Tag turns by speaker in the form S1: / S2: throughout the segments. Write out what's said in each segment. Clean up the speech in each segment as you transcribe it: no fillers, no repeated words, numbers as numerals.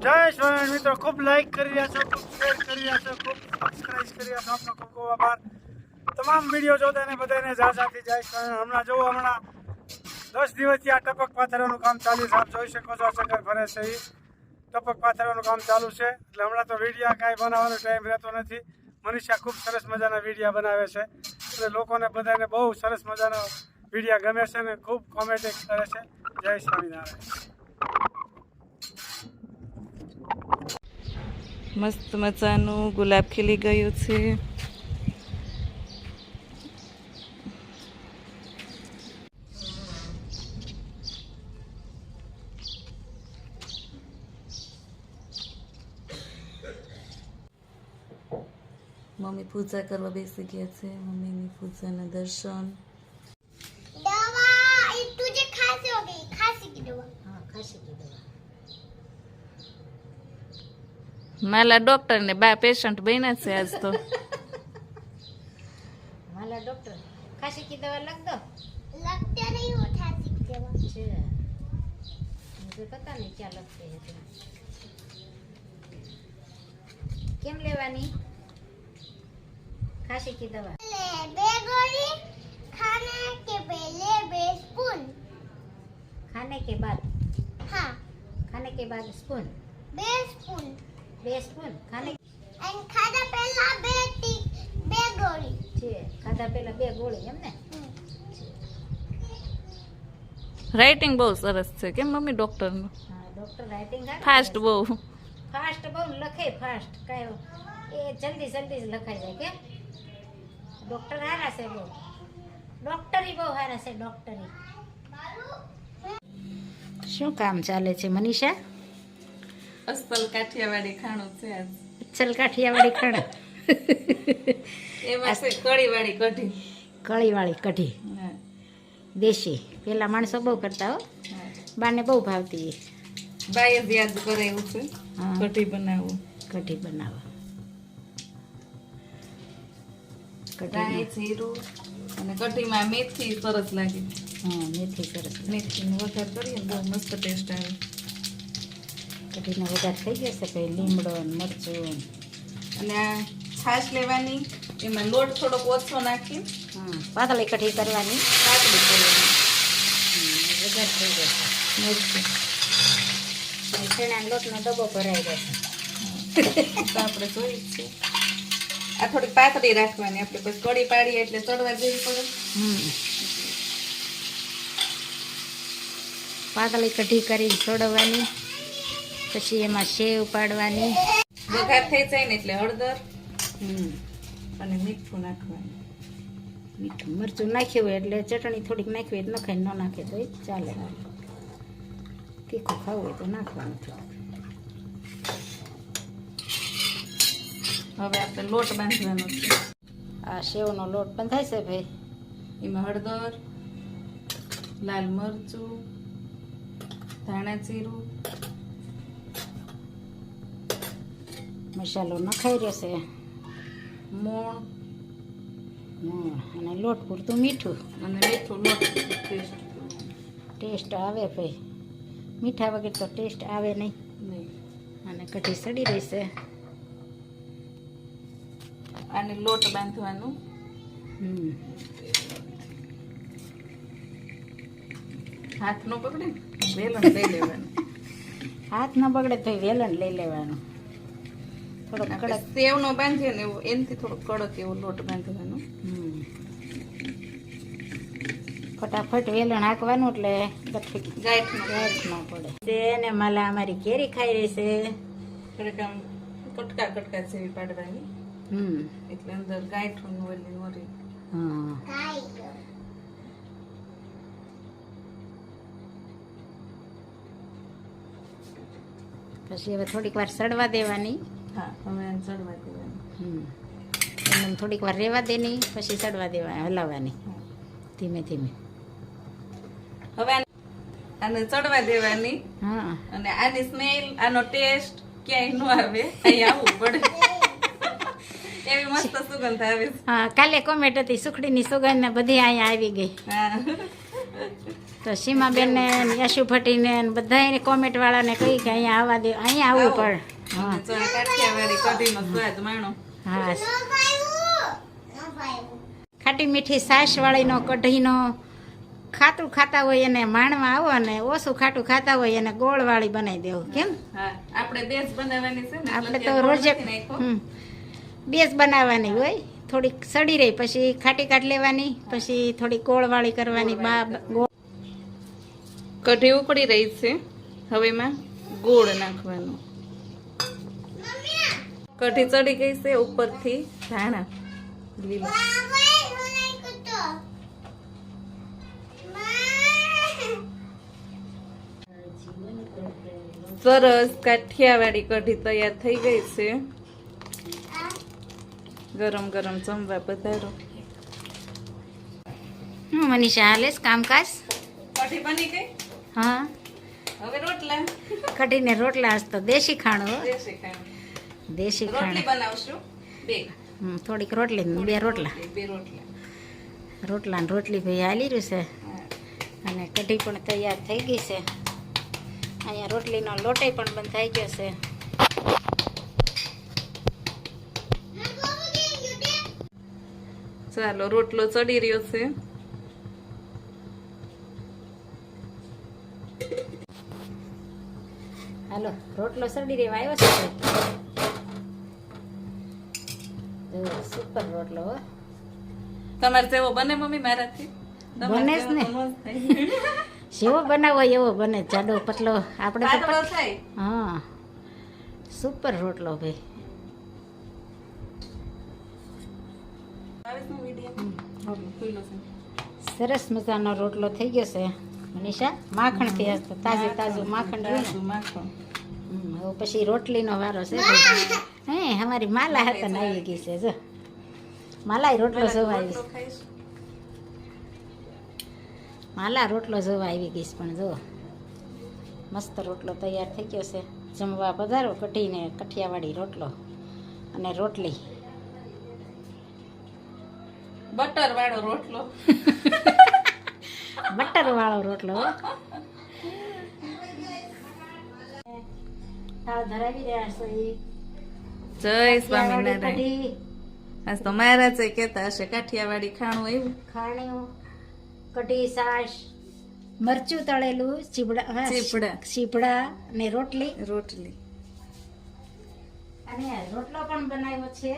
S1: જય સ્વામી મિત્રો, ખૂબ લાઈક કરી રહ્યા છો, ખૂબ શેર કરી રહ્યા છો, ખૂબ સબસ્ક્રાઇબ કરી રહ્યા છો. આપનો ખૂબ ખૂબ આભાર. તમામ વિડીયો જોતા ને બધાને જાજાથી જય સ્વામી. હમણાં 10 દિવસથી આ ટપક પાથરવાનું કામ ચાલુ છે. આપ જોઈ શકો છો, ચક્કર ફરે છે એ ટપક પાથરવાનું કામ ચાલુ છે. એટલે હમણાં તો વિડીયા કાંઈ બનાવવાનો ટાઈમ રહેતો નથી. મનીષા ખૂબ સરસ મજાના વિડીયા બનાવે છે એટલે લોકોને બધાને બહુ સરસ મજાનો વિડીયા ગમે છે ને ખૂબ કોમેડી કરે છે. જય સ્વામિનારાયણ.
S2: મસ્ત મજાનું ગુલાબ ખીલી ગયું છે. મમ્મી પૂજા કરવા બેસી ગયા છે. મમ્મીની પૂજાના દર્શન. માલા ડોક્ટર ને બા પેશન્ટ બન્યા છે આજ તો.
S3: माला डॉक्टर खांसी की दवा लग दो लगते नहीं हो खांसी की दवा अच्छा मुझे पता नहीं क्या लगते हैं तो केम लेवानी खांसी की दवा ले बे गोली खाने के पहले 2 स्पून खाने के बाद हाँ खाने के बाद स्पून 2 स्पून खाने एंड खाना पहला 2 गोली છે ખાધા પહેલા 2 ગોળી એમ ને
S2: રાઇટિંગ બહુ સરસ છે કેમ મમ્મી ડોક્ટરનું.
S3: હા ડોક્ટર રાઇટિંગ
S2: ફાસ્ટ બહુ
S3: લખે ફાસ્ટ કાય એ જલ્દી જ લખાઈ જાય કે ડોક્ટર હારા છે બહુ ડોક્ટરી બહુ હારા છે ડોક્ટરી. શું કામ ચાલે છે મનીષા?
S2: અસલ કાઠિયાવાડી ખાણું છે આજ.
S3: અસલ કાઠિયાવાડી ખાણા
S2: એમાં છે કળીવાળી કઢી.
S3: કળીવાળી કઢી દેશી. પેલા માણસો બહુ કરતા હો, બાને બહુ ભાવતી.
S2: બાએ જ યાદ કરાયું છે
S3: હા.
S2: કઢી બનાવવું.
S3: કઢી બનાવવા
S2: રાઈ જીરું અને કઢીમાં મેથી સરસ લાગે.
S3: હા મેથી સરસ
S2: મેથીનો વઘાર કરીએ ને બહુ મસ્ત ટેસ્ટ આવે.
S3: કઢીનો વઘાર થઈ જશે પછી લીમડો ને મરચું
S2: અને આ છાશ લેવાની, એમાં લોટ થોડોક ઓછો નાખી
S3: હા પાતળી કઢી કરવાની
S2: પાતળી કરવાની.
S3: વઘાર થઈ જશે.
S2: મરચું
S3: ચણાના લોટનો ડબ્બો ભરાઈ જશે.
S2: તો આપણે જોઈ જ છે. આ થોડીક પાતળી રાખવાની, આપણે પછી કઢી પાડીએ એટલે ચડવા જેવી પડે.
S3: પાતળી કઢી કરીને છોડવાની, પછી એમાં સેવ પાડવાની.
S2: વઘાર થઈ જાય ને એટલે હળદર અને મીઠું નાખવાનું.
S3: મીઠું મરચું નાખ્યું હોય એટલે ચટણી થોડીક નાખવી હોય તો નખાય, ન નાખે તો ચાલે. તીખું ખાવું હોય તો નાખવાનું થોડુંક.
S2: હવે આપણે લોટ બાંધવાનો છે.
S3: આ સેવનો લોટ પણ થાય છે ભાઈ.
S2: એમાં હળદર, લાલ મરચું, ધાણા જીરું,
S3: મસાલો નખાઈ રહેશે,
S2: મોણ
S3: અને લોટ પૂરતું મીઠું.
S2: અને મીઠું લોટ
S3: ટેસ્ટ આવે ભાઈ, મીઠા વગર તો ટેસ્ટ આવે નહીં. અને કઢી સડી રહેશે.
S2: આને લોટ બાંધવાનું. હાથ નો પકડે, વેલણ લઈ લેવાનું.
S3: હાથ ન બગડે તો વેલણ લઈ લેવાનું. થોડોક કડક
S2: સેવ નો બાંધીએ ને એવો, એનાથી થોડો કડક એવો લોટ બાંધવાનો.
S3: ફટાફટ વેલણ હાંકવાનું એટલે
S2: ગાંઠ
S3: ગાંઠ ન પડે. તેને માલા અમારી કેરી ખાઈ રહી છે.
S2: થોડીક આમ કટકા કટકા જેવી પાડવાની, એટલે અંદર ગાંઠું ઓલી નોરી.
S3: પછી હવે થોડીક વાર સડવા દેવાની.
S2: હા હવે ચડવા દેવાની.
S3: એમને થોડીક વાર રહેવા દેની, પછી સડવા દેવાની, હલાવવાની ધીમે ધીમે.
S2: હવે આને ચડવા દેવાની.
S3: હા
S2: અને આની સ્મેલ, આનો ટેસ્ટ ક્યાંય ન આવે, અહીં આવવું પડે. એવી મસ્ત સુગંધ આવે.
S3: હા કાલે કોમેન્ટ હતી સુખડીની સુગંધ ને બધી અહીંયા આવી ગઈ.
S2: હા
S4: તો સીમાબેન ને યશુ ભટ્ટીને ને બધાને કોમેન્ટ વાળાને કહી કે અહીંયા આવવા દે, અહીંયા આવવું પડે. હા
S2: જો આ કાઠિયાવાડી કઢીનો સ્વાદ માણો.
S4: હા,
S3: ન ભાઈ
S4: ખાટી મીઠી છાશ વાળીનો કઢીનો ખાતું ખાતા હોય એને માણવા આવો અને ઓછું ખાટું ખાતા હોય એને ગોળ વાળી બનાવી દેવું. કેમ
S2: હા આપણે બેસ બનાવવાની છે ને
S4: આપણે
S2: એટલે
S4: તો
S2: ગોળ
S4: રોજે
S2: નાખી નાખ્યો.
S4: બેસ બનાવવાની હોય, થોડીક સડી રહી પછી ખાટી કાઢ લેવાની, પછી થોડી ગોળ વાળી કરવાની. ગોળ
S2: કઢી ઉકળી રહી છે, હવે એમાં ગોળ નાખવાનો. કઢી ચડી ગઈ છે, ઉપરથી ધાણા લીલા. સરસ કાઠિયાવાડી કઢી તૈયાર થઈ ગઈ છે. ગરમ ગરમ જમવા પધારો.
S4: મનીષા હાલેસ કામકાજ?
S2: કઢી બની ગઈ,
S4: હા,
S2: હવે રોટલા.
S4: કઢીને રોટલા આજ તો દેશી ખાણું હો.
S2: દેશી ખાણું.
S4: દેશી
S2: રોટલી
S4: ખાણું.
S2: બનાવશું બે.
S4: થોડીક રોટલી ને બે રોટલા.
S2: બે રોટલા.
S4: રોટલા ને રોટલી ભાઈ હાલી રહ્યું છે, અને કઢી પણ તૈયાર થઈ ગઈ છે. અહીંયા રોટલીનો લોટે પણ બંધાઈ ગયો છે.
S2: ચાલો રોટલો ચડી રહ્યો છે.
S4: હાલો રોટલો સડી રહેવા આવ્યો છે. સુપર રોટલો હો.
S2: તમારે જેવો બને મમ્મી મારાથી? તમારે
S4: બને જ
S2: જેવો
S4: ને.
S2: તો ન જ થાય.
S4: જેવો બનાવો એવો બને, જાડો પતલો આપણે તો
S2: પાતળો થાય.
S4: હા, સુપર રોટલો ભાઈ.
S2: આવે છે ને વિડીયો? રોટલો ખુલ્લો છે.
S4: સરસ મજાનો રોટલો થઈ ગયો છે. મનીષા માખણથી આજ તો તાજે તાજું માખણ રહ્યું ને.
S2: તાજું માખણ.
S4: હવે પછી રોટલીનો વારો છે ભાઈ. હે અમારી માલા હતા ને આવી ગઈ છે. જો માલાય રોટલો જોવા આવી
S2: રોટલો ખાઈશ.
S4: માલા રોટલો જોવા આવી ગઈ છે. પણ જો મસ્ત રોટલો તૈયાર થઈ ગયો છે. જમવા પધારો. કઢીને કઠિયાવાડી રોટલો અને રોટલી.
S2: બટર વાળો રોટલો.
S4: બટર વાળો રોટલો હો. થાળ ધરાવી રહ્યા છો ઈ.
S2: જય સ્વામિનારાયણ.
S4: કઢી,
S2: આજ તો મહારાજ કેતા હશે કાઠિયાવાડી ખાણું આવ્યું.
S4: ખાણું, કઢી, છાશ, મરચું તળેલું, ચીબડા, હા,
S2: ચીબડા.
S4: ચીબડા ને રોટલી.
S2: રોટલી.
S4: અને રોટલો પણ બનાવ્યો છે.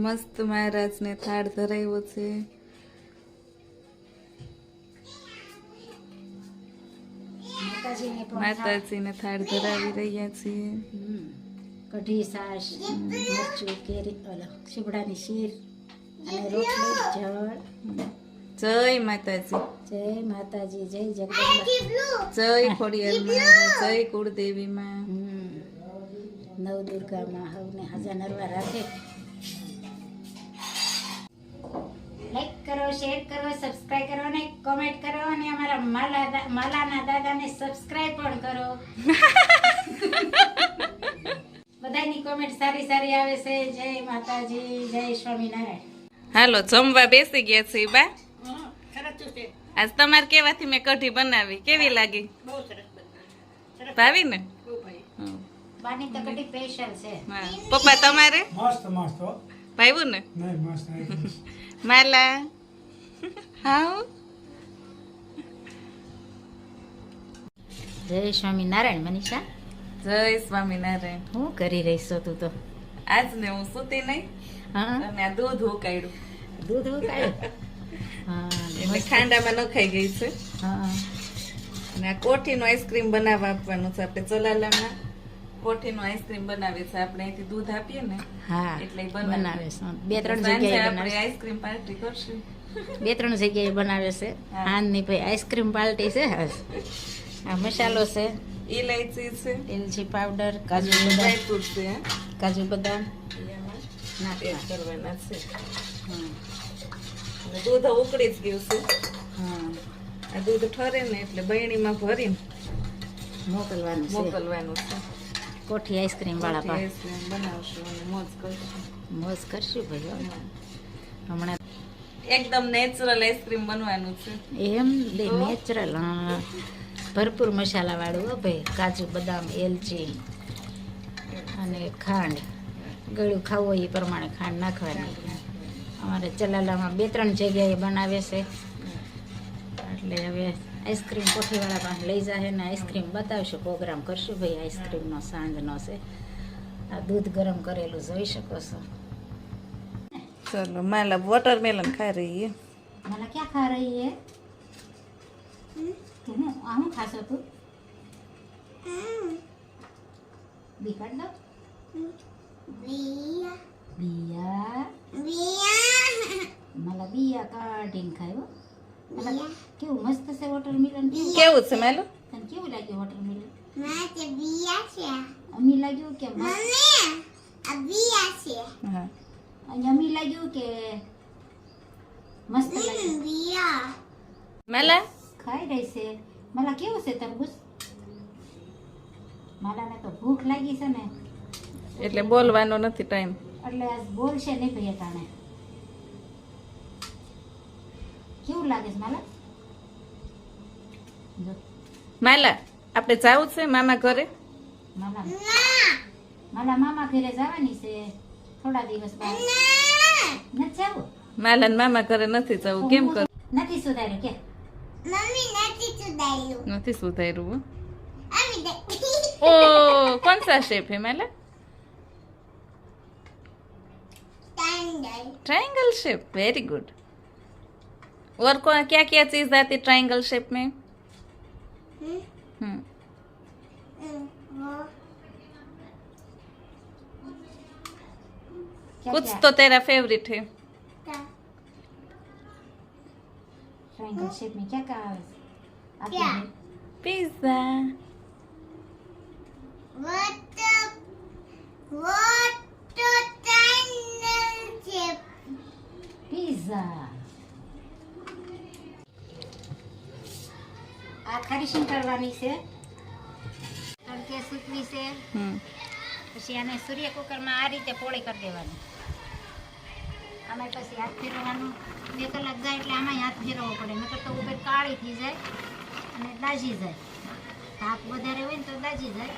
S2: મસ્ત મહારાજને થાળ ધરાવ્યો છે.
S4: માતાજીને પણ
S2: માતાજીને થાળ ધરાવી રહ્યા છીએ.
S4: કઢી, છાશ, મરચું, કેરી, ચીબડાની શીર અને રોટલી, જળ.
S2: જય માતાજી.
S4: જય માતાજી, જય જગદંબા.
S2: જય ખોડિયાર માં, જય કુળદેવી માં.
S4: નવ દુર્ગામાં હવને હાજર નરવા રાખે. લાઈક કરો, શેર કરો, સબસ્ક્રાઇબ કરો અને કોમેન્ટ કરો, અને અમારા માલાના દાદાને સબસ્ક્રાઇબ પણ કરો. બધાની કોમેન્ટ સારી સારી આવે છે. જય માતાજી, જય સ્વામિનારાયણ.
S2: હાલો જમવા બેસી ગયા છે બા. આજ તમારે કેવાથી મેં કઢી બનાવી, કેવી લાગી? ભાવી ને? હમ.
S4: બાની તો કઢી સ્પેશિયલ છે.
S2: હા. પપ્પા તમારે
S1: મસ્ત મસ્ત હો.
S2: ભાવ્યું ને?
S1: નહીં મસ્ત એકદમ.
S2: માલા હા.
S4: જય સ્વામિનારાયણ. મનીષા,
S2: જય સ્વામિનારાયણ.
S4: હું કરી રહી છો તું તો?
S2: આજ ને હું સુતી નહીં
S4: હા,
S2: અને આ દૂધ ઉકાળ્યું
S4: દૂધ ઉકાળ્યું. હા,
S2: એટલે ખાંડામાં નખાઈ ગઈ છે.
S4: હા.
S2: અને આ કોઠીનો આઈસ્ક્રીમ બનાવવા આપવાનું છે. આપણે ચલાલામાં કોઠીનો આઈસ્ક્રીમ બનાવીએ છે. આપણે અહીંથી દૂધ આપીએ ને
S4: હા,
S2: એટલે ઈ
S4: બનાવે છે. બે ત્રણ
S2: સાંજે
S4: જગ્યાએ
S2: આપણે
S4: બનાવે
S2: આઈસ્ક્રીમ પાર્ટી કરશું.
S4: છે. બે ત્રણ જગ્યાએ બનાવે છે.
S2: હા.
S4: હાનની ભાઈ આઈસ્ક્રીમ પાર્ટી છે. આ મસાલો છે,
S2: ઇલાયચી છે,
S4: એલચી પાવડર, કાજુ બદામ,
S2: ડ્રાયફ્રૂટ છે. હે?
S4: કાજુ બદામ
S2: ઈ આમાં
S4: નાખવા.
S2: એડ કરવાના છે.
S4: હા,
S2: અને દૂધ ઉકળી જ ગયું છે.
S4: હા,
S2: આ દૂધ ઠરે ને એટલે બરણીમાં ભરીને
S4: મોકલવાનું છે.
S2: મોકલવાનું છે.
S4: કોઠી આઈસ્ક્રીમ વાળા
S2: આઈસ્ક્રીમ બનાવશું અને મોજ કરશું.
S4: મોજ કરશું ભાઈ હો. હમણાં
S2: એકદમ નેચરલ આઈસ્ક્રીમ બનવાનું છે.
S4: એમ લે નેચરલ હા ભરપૂર મસાલા વાળું હો ભાઈ કાજુ બદામ એલચી અને ખાંડ ગળ્યું ખાવું હોય એ પ્રમાણે ખાંડ નાખવાની અમારે ચલાલામાં 2-3 જગ્યાએ બનાવે છે એટલે હવે આઈસ્ક્રીમ કોઠીવાળા પાસે લઈ જાય ને આઈસ્ક્રીમ બતાવશું પ્રોગ્રામ કરશું ભાઈ આઈસ્ક્રીમનો સાંજનો છે આ દૂધ ગરમ કરેલું જોઈ શકો છો
S2: ચલો માલા વોટરમેલન ખાઈ રહી હે.
S4: मला क्या खा रही है तुम आहू खासो तू बिकाट दो
S3: बिया
S4: बिया
S3: बिया
S4: मला बिया काढीन खायो मला केવું મસ્ત છે વોટરમેલન
S2: કેવું છે માલું?
S4: તને કેવું લાગ્યું વોટરમેલન
S3: માતે बिया છે
S4: અમી લાગ્યું કે મસ્ત
S3: મમ્મી આ बिया છે
S2: હા
S4: અને અમી લાગ્યું કે મસ્ત લાગ્યું
S3: बिया
S2: માલા
S4: ખાઈ રહી છે मला કેવું છે તરબૂચ માલાને તો ભૂખ લાગી છે ને
S2: એટલે બોલવાનો નથી ટાઈમ.
S4: એટલે આજ બોલશે નહીં ભાઈ તાણે કેવું લાગે છે માલા જો
S2: માલા આપણે જાવું છે મામા ઘરે?
S4: માલા
S3: ના
S4: માલા મામા ઘરે જવાની છે થોડા દિવસ બાદ
S3: ના
S4: નથી જવું
S2: માલા ને મામા ઘરે નથી જવું. કેમ કર
S4: નથી સુધાર્યું કે
S3: મમ્મી નથી સુધાર્યું
S2: નથી સુધાર્યું હો.
S3: આવી દે
S2: ओ कौन सा शेप है माला?
S3: ટાંડલ
S2: ट्रायंगल शेप. Very good. और क्या क्या चीज आती ट्रायंगल शेप में? हम्म
S4: क्या
S2: कुछ
S4: क्या
S2: तो तेरा फेवरेट है.
S4: ट्रायंगल शेप में क्या क्या आते
S3: क्या?
S4: हैं
S2: पिज्जा.
S3: what ટાંડલ છે
S4: पिज्जा આ ખરીશિંગ કરવાની છે તડકે સૂકવી છે પછી આને સૂર્ય કુકરમાં આ રીતે પોળી કરી દેવાની આમાં પછી હાથ ફેરવવાનું 2 કલાક જાય એટલે આમાં હાથ ફેરવવો પડે નકર તો ઉપર કાળી થઈ જાય અને દાજી જાય તાપ વધારે હોય ને તો દાજી જાય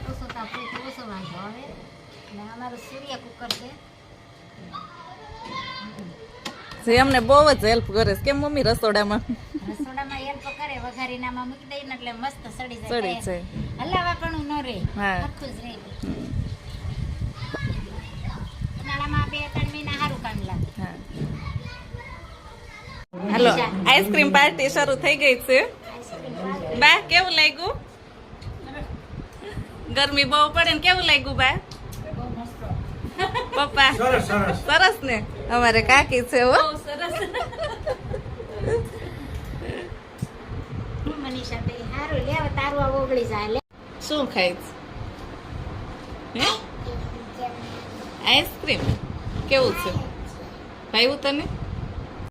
S4: ઓછો તાપ હોય તો ઓછો વાંધો આવે એટલે અમારું સૂર્ય કુકર છે
S2: જે અમને બહુ જ હેલ્પ કરે છે કેમ મમ્મી રસોડામાં?
S4: રસોડામાં હેલ્પ કરે વઘારીને આમાં મૂકી દઈએ ને એટલે મસ્ત સડી
S2: સડી
S4: જાય
S2: જાય.
S4: હલાવા પણ ન રહે
S2: હા.
S4: સરખું જ રહે ઉનાળામાં 2-3 મહિના સારું કામ લાગે
S2: હા. હાલો આઈસ્ક્રીમ પાર્ટી શરૂ થઈ ગઈ છે. બા કેવું લાગ્યું? ગરમી બહુ પડે ને કેવું લાગ્યું બા? પપ્પા
S1: સરસ સરસ
S2: સરસ ને અમારે કાકી છે હો.
S4: હું મનીષા બેન સારું લે હવે તારું આ ઓગળી જાય લે
S2: શું ખાય છે? હે આઈસ્ક્રીમ કેવું છે ભાઈ તને?